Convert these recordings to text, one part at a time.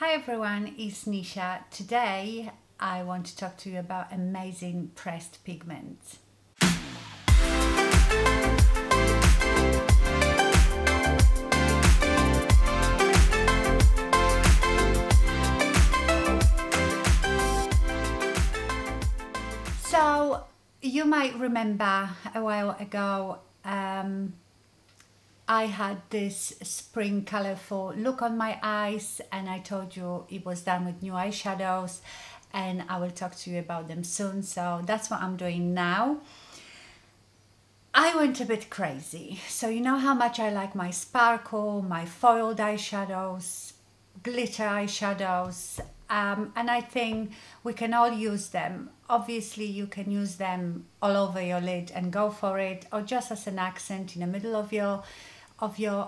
Hi everyone, it's Nisha. Today I want to talk to you about amazing pressed pigments. So you might remember a while ago I had this spring colorful look on my eyes, and I told you it was done with new eyeshadows, and I will talk to you about them soon. So that's what I'm doing now. I went a bit crazy. So you know how much I like my sparkle, my foiled eyeshadows, glitter eyeshadows, and I think we can all use them. Obviously you can use them all over your lid and go for it, or just as an accent in the middle of your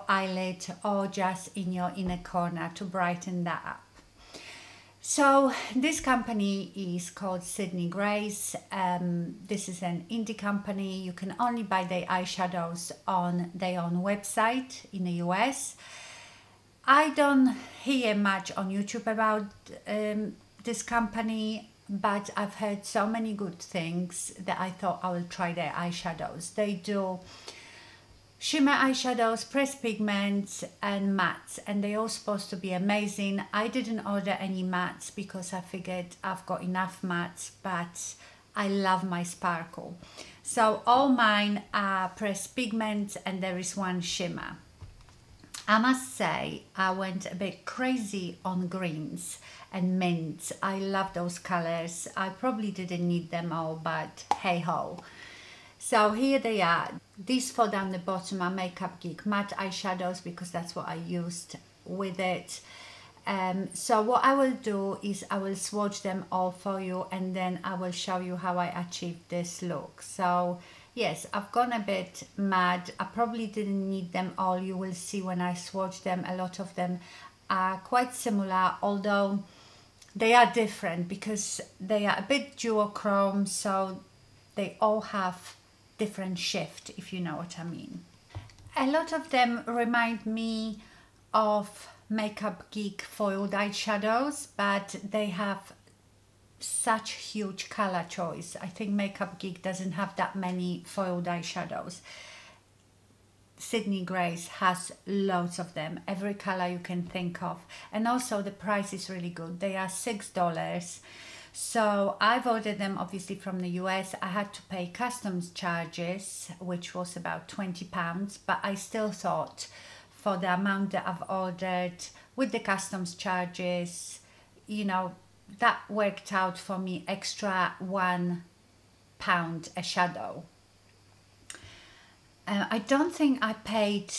eyelid, or just in your inner corner to brighten that up. So this company is called Sydney Grace. This is an indie company. You can only buy their eyeshadows on their own website in the US. I don't hear much on YouTube about this company, but I've heard so many good things that I thought I will try their eyeshadows. They do shimmer eyeshadows, pressed pigments and mattes, and they're all supposed to be amazing. I didn't order any mattes because I figured I've got enough mattes, but I love my sparkle. So all mine are pressed pigments and there is one shimmer. I must say I went a bit crazy on greens and mints. I love those colors. I probably didn't need them all, but hey ho. So here they are. These four down the bottom are Makeup Geek matte eyeshadows because that's what I used with it. So what I will do is I will swatch them all for you, and then I will show you how I achieved this look. So yes, I've gone a bit mad. I probably didn't need them all. You will see when I swatch them, a lot of them are quite similar, although they are different because they are a bit duochrome, so they all have different shift, if you know what I mean. A lot of them remind me of Makeup Geek foiled eyeshadows, but they have such huge color choice. I think Makeup Geek doesn't have that many foiled eyeshadows. Sydney Grace has loads of them, every color you can think of, and also the price is really good. They are $6. So I've ordered them obviously from the US. I had to pay customs charges, which was about £20, but I still thought for the amount that I've ordered with the customs charges, you know, that worked out for me extra £1 a shadow. I don't think I paid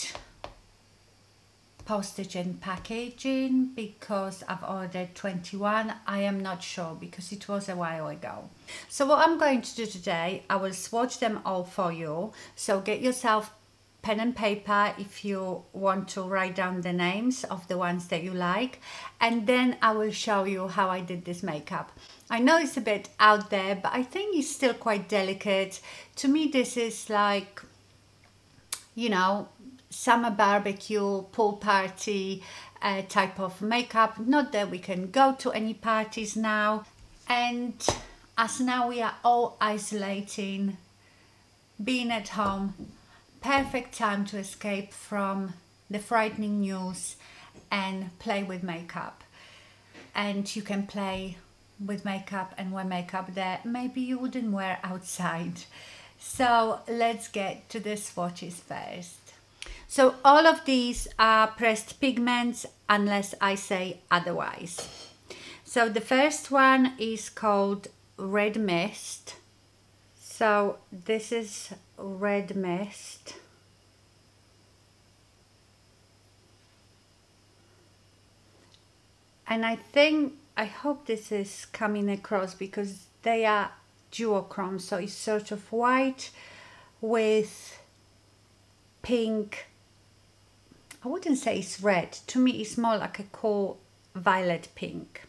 postage and packaging because I've ordered 21. I am not sure because it was a while ago. So what I'm going to do today, I will swatch them all for you. So get yourself pen and paper if you want to write down the names of the ones that you like, and then I will show you how I did this makeup. I know it's a bit out there, but I think it's still quite delicate. To me this is like, you know, summer barbecue, pool party type of makeup. Not that we can go to any parties now, and as now we are all isolating, being at home, perfect time to escape from the frightening news and play with makeup. And you can play with makeup and wear makeup that maybe you wouldn't wear outside. So let's get to the swatches first. So all of these are pressed pigments unless I say otherwise. So the first one is called Red Mist. So this is Red Mist. And I hope this is coming across because they are duochrome, so it's sort of white with pink. I wouldn't say it's red. To me it's more like a cool violet pink.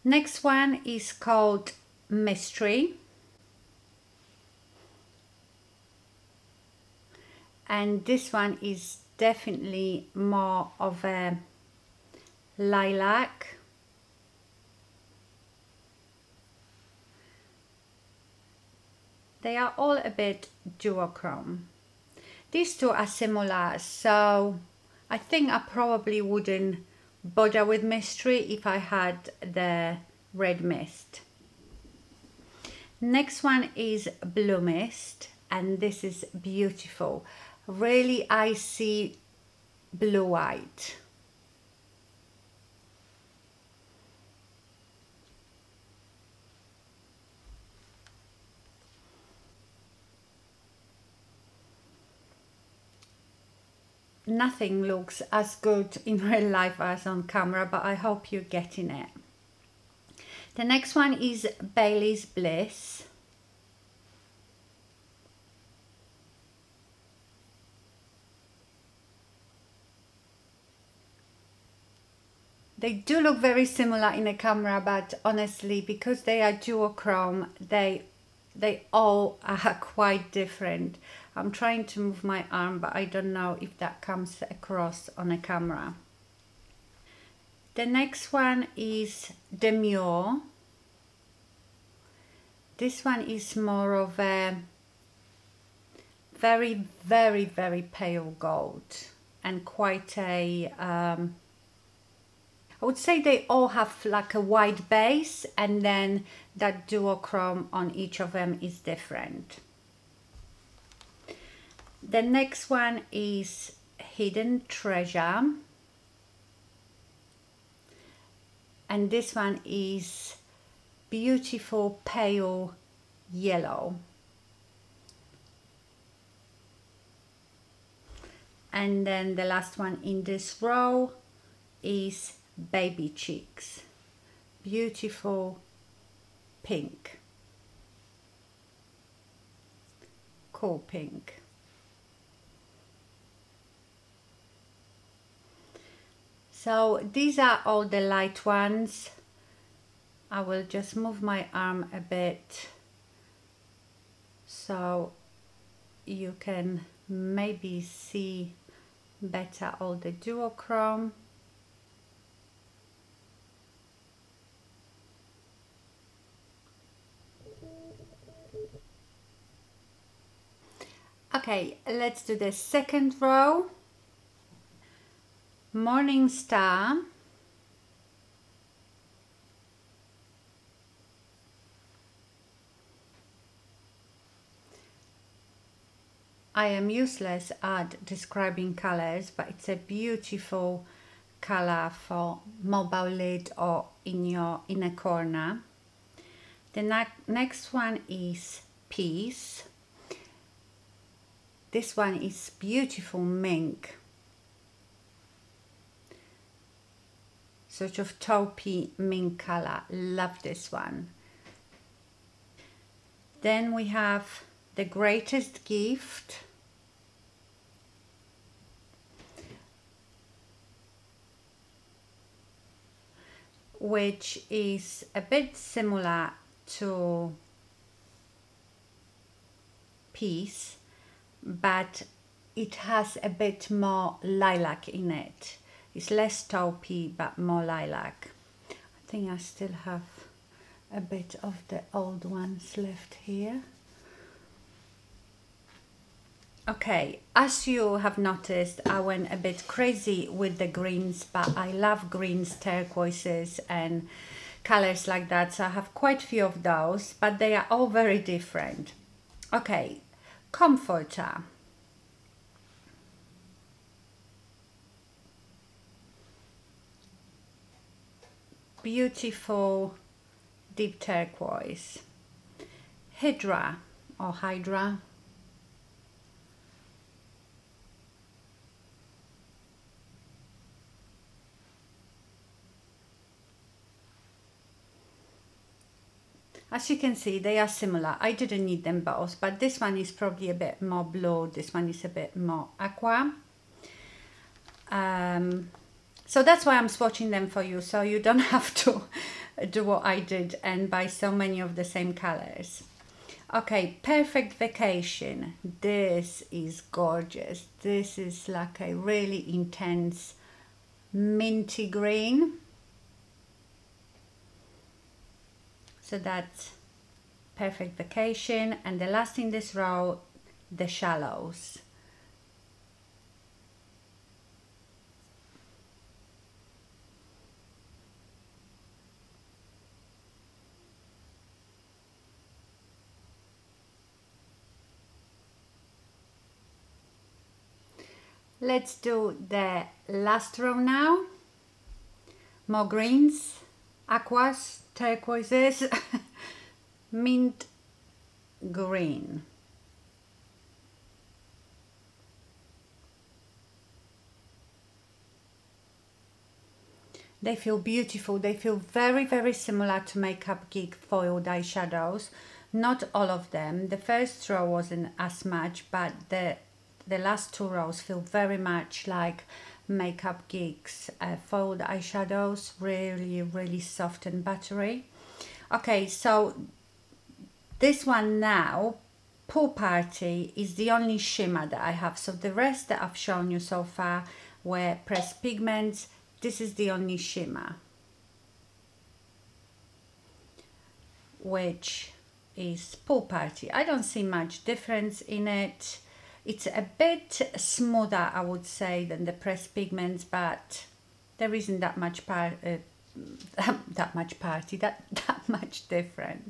Next one is called Mystery. And this one is definitely more of a lilac. They are all a bit duochrome. These two are similar, so I think I probably wouldn't bother with mystery if I had the red mist. Next one is blue mist, and this is beautiful. Really icy blue white. Nothing looks as good in real life as on camera, but I hope you're getting it. The next one is Bailey's Bliss. They do look very similar in the camera, but honestly, because they are duochrome, they all are quite different. I'm trying to move my arm, but I don't know if that comes across on a camera. The next one is Demure. This one is more of a very, very, very pale gold and quite a, I would say they all have like a white base, and then that duochrome on each of them is different. The next one is Hidden Treasure. And this one is beautiful pale yellow. And then the last one in this row is Baby Cheeks. Beautiful pink. Cool pink. So these are all the light ones. I will just move my arm a bit so you can maybe see better all the duochrome. Okay, let's do the second row. Morning Star. I am useless at describing colors, but it's a beautiful color for mobile lid or in your inner corner. The next one is Peace. This one is beautiful mink. Sort of taupey mink color. Love this one. Then we have The Greatest Gift. Which is a bit similar to Peace, but it has a bit more lilac in it. It's less taupey but more lilac. I think I still have a bit of the old ones left here. Okay, as you have noticed, I went a bit crazy with the greens, but I love greens, turquoises and colors like that, so I have quite a few of those, but they are all very different. Okay, Comforter. Beautiful deep turquoise. Hydra or Hydra. As you can see, they are similar. I didn't need them both, but this one is probably a bit more blue. This one is a bit more aqua. So that's why I'm swatching them for you, so you don't have to do what I did and buy so many of the same colors. Okay, Perfect Vacation. This is gorgeous. This is like a really intense minty green. So that's Perfect Vacation. And the last in this row, The Shallows. Let's do the last row now. More greens, aquas, turquoises, mint green. They feel beautiful. They feel very, very similar to Makeup Geek foiled eyeshadows. Not all of them. The first row wasn't as much, but the last two rows feel very much like Makeup Geek's foiled eyeshadows. Really, really soft and buttery. Okay, so this one now, Pool Party, is the only shimmer that I have. So the rest that I've shown you so far were pressed pigments. This is the only shimmer, which is Pool Party. I don't see much difference in it. It's a bit smoother, I would say, than the pressed pigments, but there isn't that much that much difference.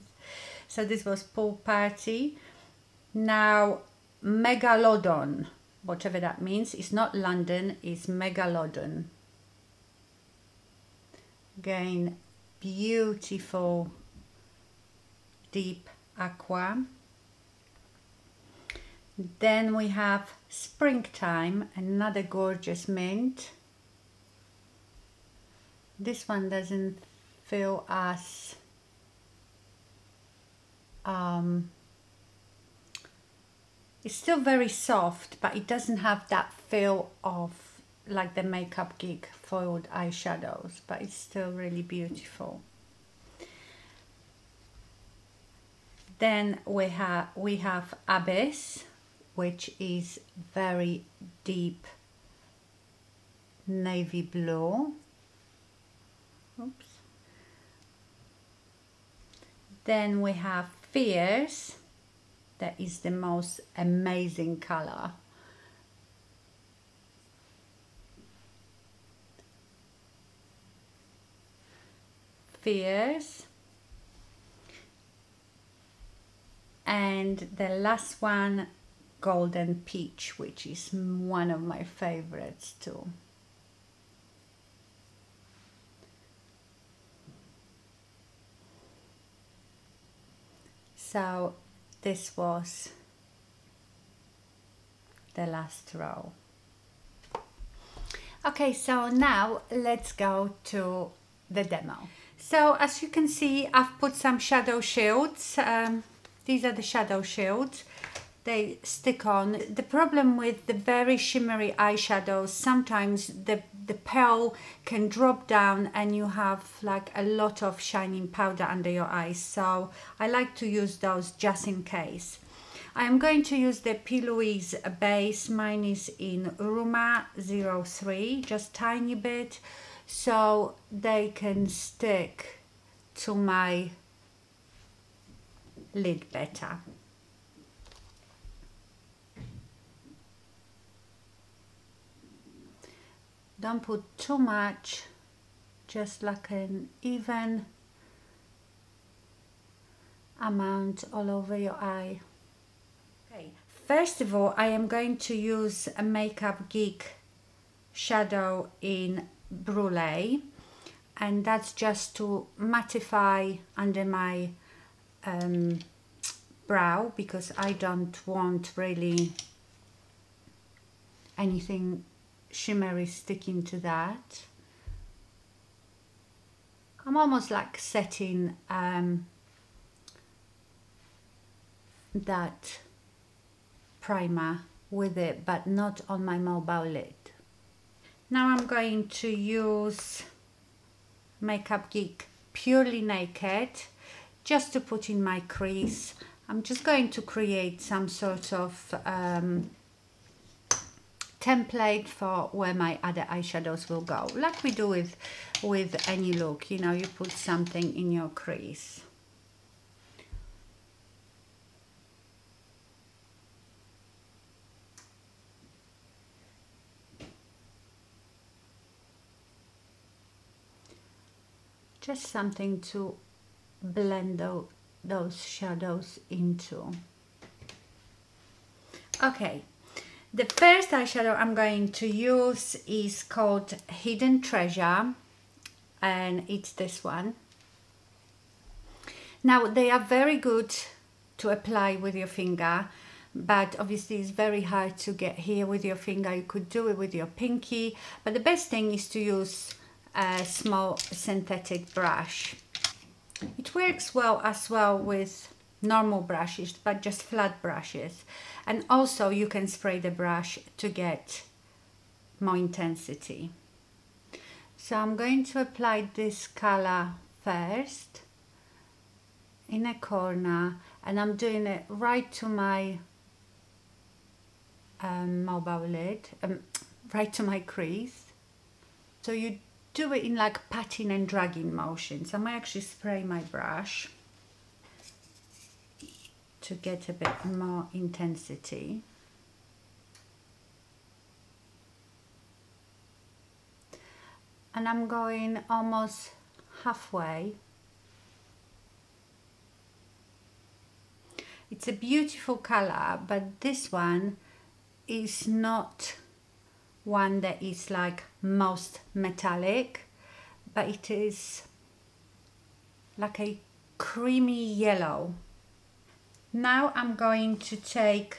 So this was Pool Party. Now Megalodon, whatever that means, it's not London, it's Megalodon. Again, beautiful deep aqua. Then we have Springtime, another gorgeous mint. This one doesn't feel as it's still very soft, but it doesn't have that feel of like the Makeup Geek foiled eyeshadows, but it's still really beautiful. Then we have Abyss, which is very deep navy blue. Oops. Then we have Fierce, that is the most amazing color. Fierce. And the last one, Golden Peach, which is one of my favorites too. So this was the last row. Okay, so now let's go to the demo. So as you can see, I've put some shadow shields. These are the shadow shields. They stick on. The problem with the very shimmery eyeshadows, sometimes the pearl can drop down and you have like a lot of shining powder under your eyes. So I like to use those just in case. I'm going to use the P. Louise base. Mine is in Ruma 03, just tiny bit, so they can stick to my lid better. Don't put too much, just like an even amount all over your eye. Okay, first of all, I am going to use a Makeup Geek shadow in Brulee, and that's just to mattify under my brow, because I don't want really anything shimmery sticking to that. I'm almost like setting that primer with it, but not on my mobile lid. Now I'm going to use Makeup Geek Purely Naked just to put in my crease. I'm just going to create some sort of template for where my other eyeshadows will go, like we do with any look. You know, you put something in your crease. Just something to blend those shadows into. Okay, the first eyeshadow I'm going to use is called Hidden Treasure, and it's this one. Now, they are very good to apply with your finger, but obviously it's very hard to get here with your finger. You could do it with your pinky, but the best thing is to use a small synthetic brush. It works well as well with normal brushes, but just flat brushes. And also you can spray the brush to get more intensity. So I'm going to apply this color first in a corner, and I'm doing it right to my mobile lid, right to my crease. So you do it in like patting and dragging motions. I might actually spray my brush to get a bit more intensity. And I'm going almost halfway. It's a beautiful color, but this one is not one that is like most metallic, but it is like a creamy yellow. Now I'm going to take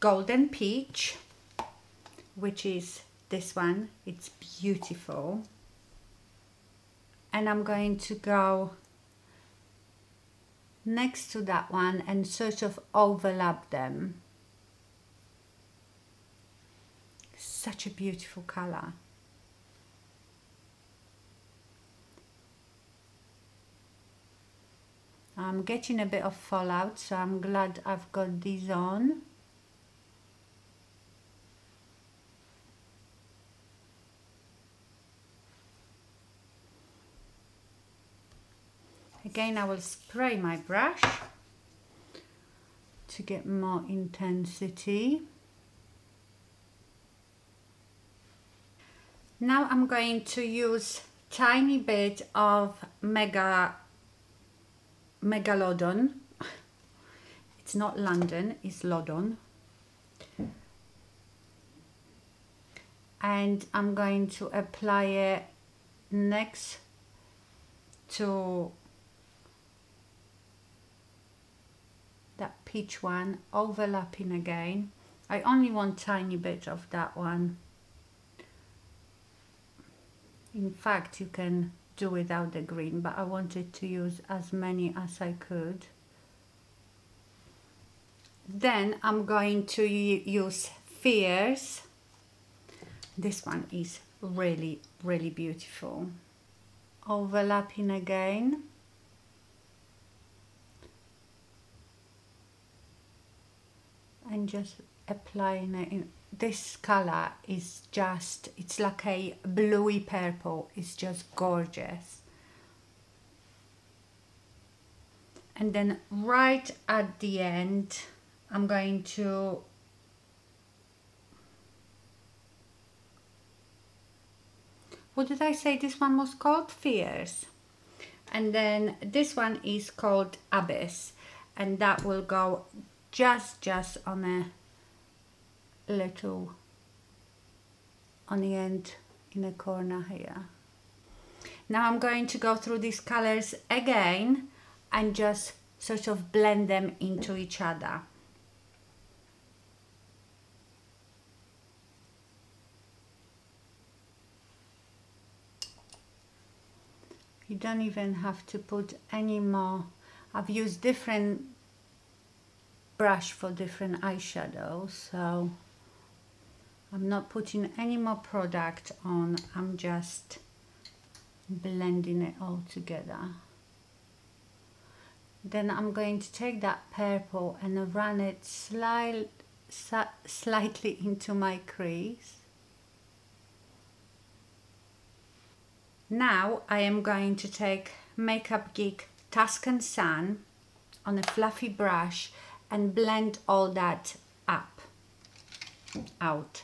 Golden Peach, which is this one. It's beautiful. And I'm going to go next to that one and sort of overlap them. Such a beautiful color. I'm getting a bit of fallout, so I'm glad I've got these on. Again, I will spray my brush to get more intensity. Now I'm going to use tiny bit of Megalodon. It's not London, it's Lodon. And I'm going to apply it next to that peach one, overlapping again. I only want tiny bit of that one. In fact, you can do without the green, but I wanted to use as many as I could. Then I'm going to use Fierce. This one is really, really beautiful. Overlapping again. And just applying it in. This color is just, it's like a bluey purple. It's just gorgeous. And then right at the end, I'm going to what did I say this one was called? Fierce. And then this one is called Abyss, and that will go just on a little on the end in a corner here. Now I'm going to go through these colors again and just sort of blend them into each other. You don't even have to put any more. I've used different brush for different eyeshadows, so I'm not putting any more product on. I'm just blending it all together. Then I'm going to take that purple and run it slightly into my crease. Now I am going to take Makeup Geek Tuscan Sun on a fluffy brush and blend all that up, up.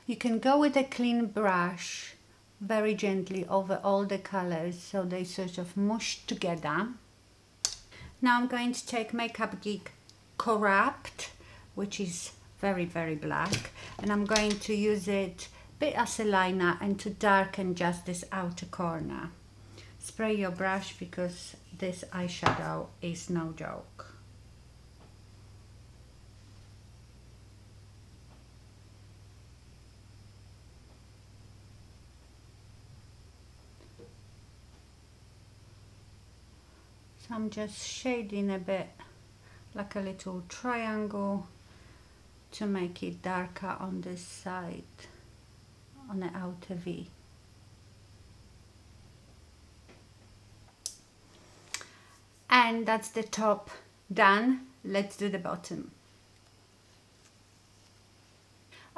You can go with a clean brush very gently over all the colors so they sort of mush together. Now I'm going to take Makeup Geek Corrupt, which is very, very black, and I'm going to use it a bit as a liner and to darken just this outer corner. Spray your brush because this eyeshadow is no joke. So I'm just shading a bit like a little triangle to make it darker on this side, on the outer V. And that's the top done. Let's do the bottom.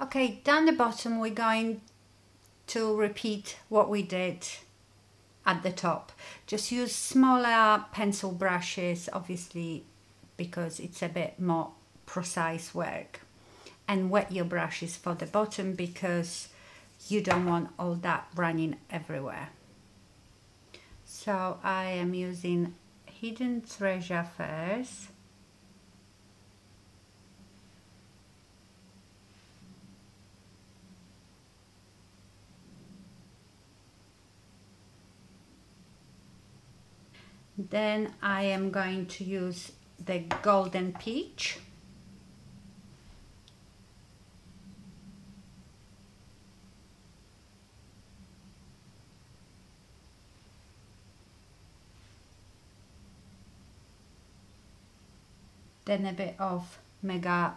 Okay, down the bottom we're going to repeat what we did at the top. Just use smaller pencil brushes, obviously, because it's a bit more precise work. And wet your brushes for the bottom because you don't want all that running everywhere. So I am using Hidden Treasure first. Then I am going to use the Golden Peach. Then a bit of Megalodon.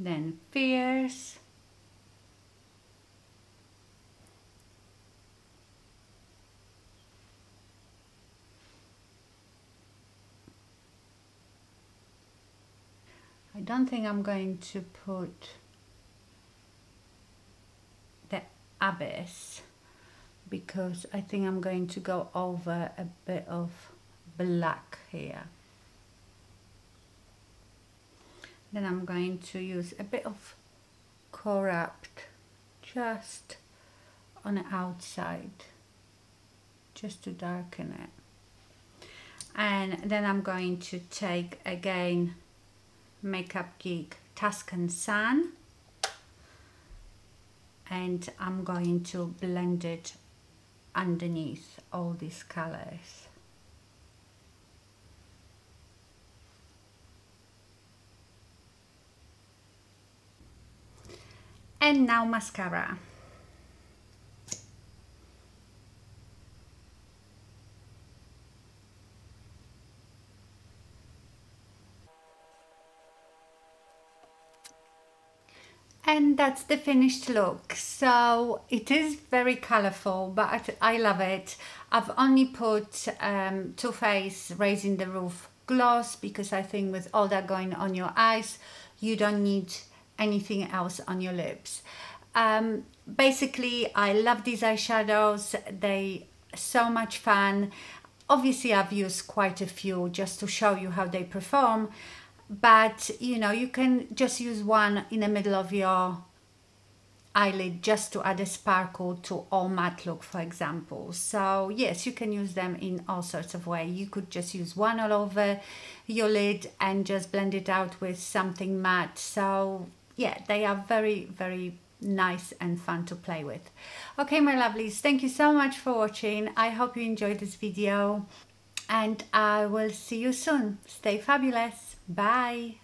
Then Fierce. I don't think I'm going to put the Abyss because I think I'm going to go over a bit of black here. Then I'm going to use a bit of Corrupt just on the outside, just to darken it. And then I'm going to take again Makeup Geek Tuscan Sun, and I'm going to blend it underneath all these colors. And now mascara. And that's the finished look. So it is very colorful, but I love it. I've only put Too Faced Raising the Roof gloss because I think with all that going on your eyes, you don't need anything else on your lips. Basically, I love these eyeshadows. They so much fun. Obviously, I've used quite a few just to show you how they perform. But you know, you can just use one in the middle of your eyelid just to add a sparkle to all matte look, for example. So yes, you can use them in all sorts of ways. You could just use one all over your lid and just blend it out with something matte. So yeah, they are very, very nice and fun to play with. Okay, my lovelies, thank you so much for watching. I hope you enjoyed this video, and I will see you soon. Stay fabulous. Bye.